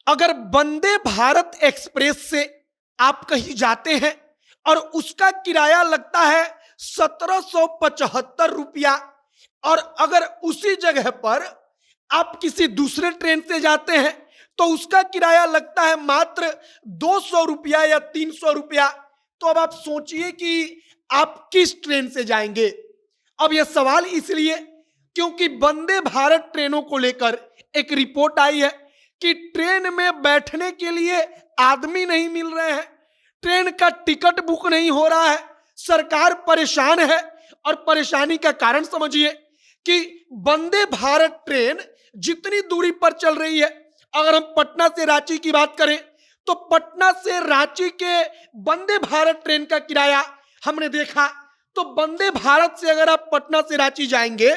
अगर वंदे भारत एक्सप्रेस से आप कहीं जाते हैं और उसका किराया लगता है 1775 रुपया, और अगर उसी जगह पर आप किसी दूसरे ट्रेन से जाते हैं तो उसका किराया लगता है मात्र 200 रुपया या 300 रुपया, तो अब आप सोचिए कि आप किस ट्रेन से जाएंगे। अब यह सवाल इसलिए क्योंकि वंदे भारत ट्रेनों को लेकर एक रिपोर्ट आई है कि ट्रेन में बैठने के लिए आदमी नहीं मिल रहे हैं, ट्रेन का टिकट बुक नहीं हो रहा है, सरकार परेशान है। और परेशानी का कारण समझिए कि वंदे भारत ट्रेन जितनी दूरी पर चल रही है, अगर हम पटना से रांची की बात करें तो पटना से रांची के वंदे भारत ट्रेन का किराया हमने देखा, तो वंदे भारत से अगर आप पटना से रांची जाएंगे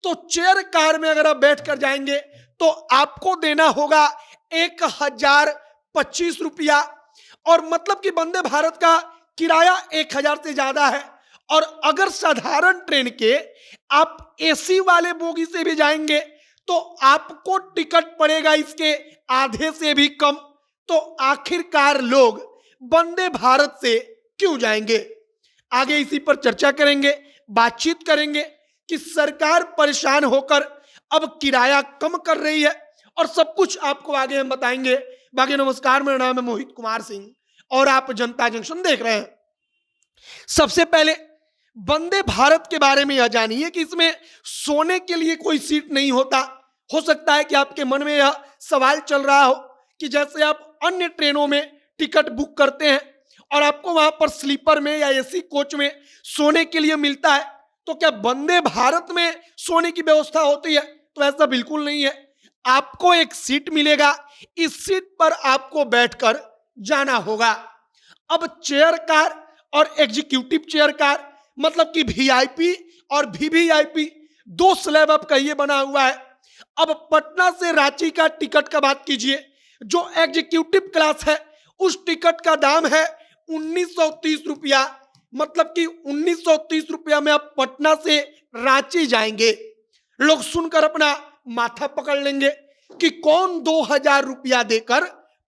तो चेयर कार में अगर आप बैठकर जाएंगे तो आपको देना होगा 1025 रुपया, और मतलब कि वंदे भारत का किराया 1000 से ज्यादा है। और अगर साधारण ट्रेन के आप एसी वाले बोगी से भी जाएंगे तो आपको टिकट पड़ेगा इसके आधे से भी कम। तो आखिरकार लोग वंदे भारत से क्यों जाएंगे? आगे इसी पर चर्चा करेंगे, बातचीत करेंगे कि सरकार परेशान होकर अब किराया कम कर रही है, और सब कुछ आपको आगे हम बताएंगे। बाकी नमस्कार, मेरा नाम है मोहित कुमार सिंह और आप जनता जंक्शन देख रहे हैं। सबसे पहले वंदे भारत के बारे में यह जानिए कि इसमें सोने के लिए कोई सीट नहीं होता। हो सकता है कि आपके मन में यह सवाल चल रहा हो कि जैसे आप अन्य ट्रेनों में टिकट बुक करते हैं और आपको वहां पर स्लीपर में या एसी कोच में सोने के लिए मिलता है, तो क्या वंदे भारत में सोने की व्यवस्था होती है? तो ऐसा बिल्कुल नहीं है। आपको एक सीट मिलेगा, इस सीट पर आपको बैठकर जाना होगा। अब चेयर कार और एग्जीक्यूटिव चेयर कार, मतलब कि वीआईपी और वीवीआईपी, दो स्लैब आपका ये बना हुआ है। अब पटना से रांची का टिकट का बात कीजिए, जो एग्जीक्यूटिव क्लास है उस टिकट का दाम है 1930 रुपया, मतलब कि 1930 रुपया में आप पटना से रांची जाएंगे। लोग सुनकर अपना माथा पकड़ लेंगे कि कौन 2000 रुपया देकर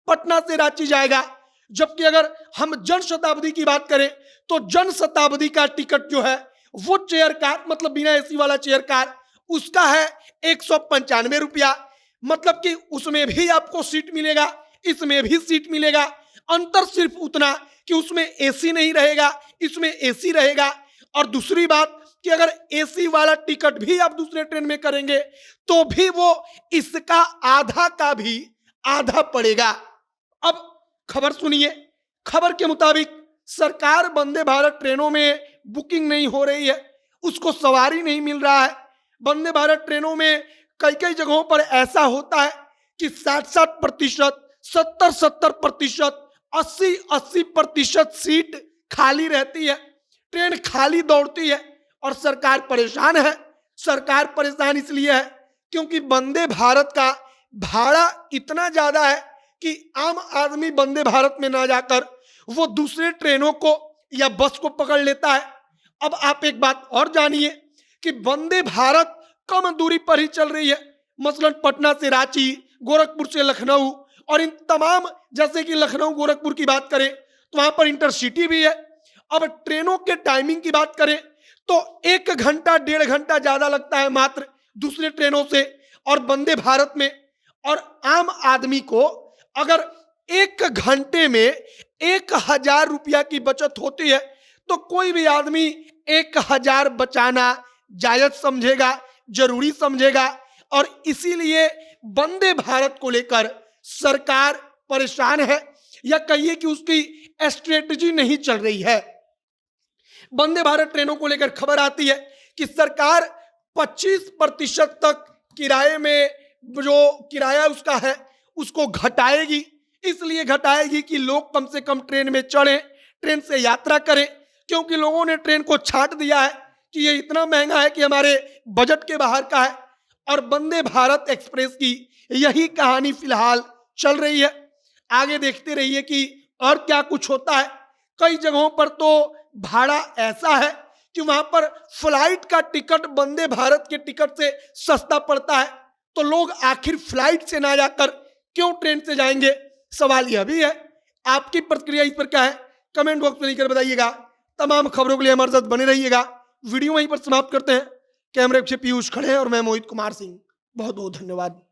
पटना से रांची जाएगा। जबकि अगर हम जन शताब्दी की बात करें तो जन शताब्दी का टिकट जो है वो चेयर कार, मतलब बिना एसी वाला चेयर कार, उसका है 195 रुपया, मतलब कि उसमें भी आपको सीट मिलेगा, इसमें भी सीट मिलेगा। अंतर सिर्फ उतना कि उसमें एसी नहीं रहेगा, इसमें एसी रहेगा। और दूसरी बात कि अगर एसी वाला टिकट भी आप दूसरे ट्रेन में करेंगे तो भी वो इसका आधा का भी आधा पड़ेगा। अब खबर सुनिए। खबर के मुताबिक सरकार वंदे भारत ट्रेनों में बुकिंग नहीं हो रही है, उसको सवारी नहीं मिल रहा है। वंदे भारत ट्रेनों में कई कई जगहों पर ऐसा होता है कि 60-60%, 70-70%, 80-80% सीट खाली रहती है, ट्रेन खाली दौड़ती है और सरकार परेशान है। सरकार परेशान इसलिए है क्योंकि वंदे भारत का भाड़ा इतना ज्यादा है कि आम आदमी वंदे भारत में ना जाकर वो दूसरे ट्रेनों को या बस को पकड़ लेता है। अब आप एक बात और जानिए कि वंदे भारत कम दूरी पर ही चल रही है, मसलन पटना से रांची, गोरखपुर से लखनऊ, और इन तमाम, जैसे कि लखनऊ गोरखपुर की बात करें तो वहां पर इंटरसिटी भी है। अब ट्रेनों के टाइमिंग की बात करें तो 1 घंटा 1.5 घंटा ज्यादा लगता है मात्र दूसरे ट्रेनों से और वंदे भारत में। और आम आदमी को अगर 1 घंटे में 1000 रुपया की बचत होती है तो कोई भी आदमी 1000 बचाना जायज समझेगा, जरूरी समझेगा। और इसीलिए वंदे भारत को लेकर सरकार परेशान है, या कहिए कि उसकी स्ट्रेटजी नहीं चल रही है। वंदे भारत ट्रेनों को लेकर खबर आती है कि सरकार 25% तक किराए में जो किराया उसका है उसको घटाएगी। इसलिए घटाएगी कि लोग कम से कम ट्रेन में चढ़ें, ट्रेन से यात्रा करें, क्योंकि लोगों ने ट्रेन को छांट दिया है कि ये इतना महंगा है कि हमारे बजट के बाहर का है। और वंदे भारत एक्सप्रेस की यही कहानी फिलहाल चल रही है। आगे देखते रहिए कि और क्या कुछ होता है। कई जगहों पर तो भाड़ा ऐसा है कि वहां पर फ्लाइट का टिकट वंदे भारत के टिकट से सस्ता पड़ता है, तो लोग आखिर फ्लाइट से ना जाकर क्यों ट्रेन से जाएंगे? सवाल यह भी है। आपकी प्रतिक्रिया इस पर क्या है? कमेंट बॉक्स में लिखकर बताइएगा। तमाम खबरों के लिए हमारे साथ बने रहिएगा। वीडियो वहीं पर समाप्त करते हैं। कैमरे पीछे पीयूष खड़े हैं और मैं मोहित कुमार सिंह। बहुत बहुत धन्यवाद।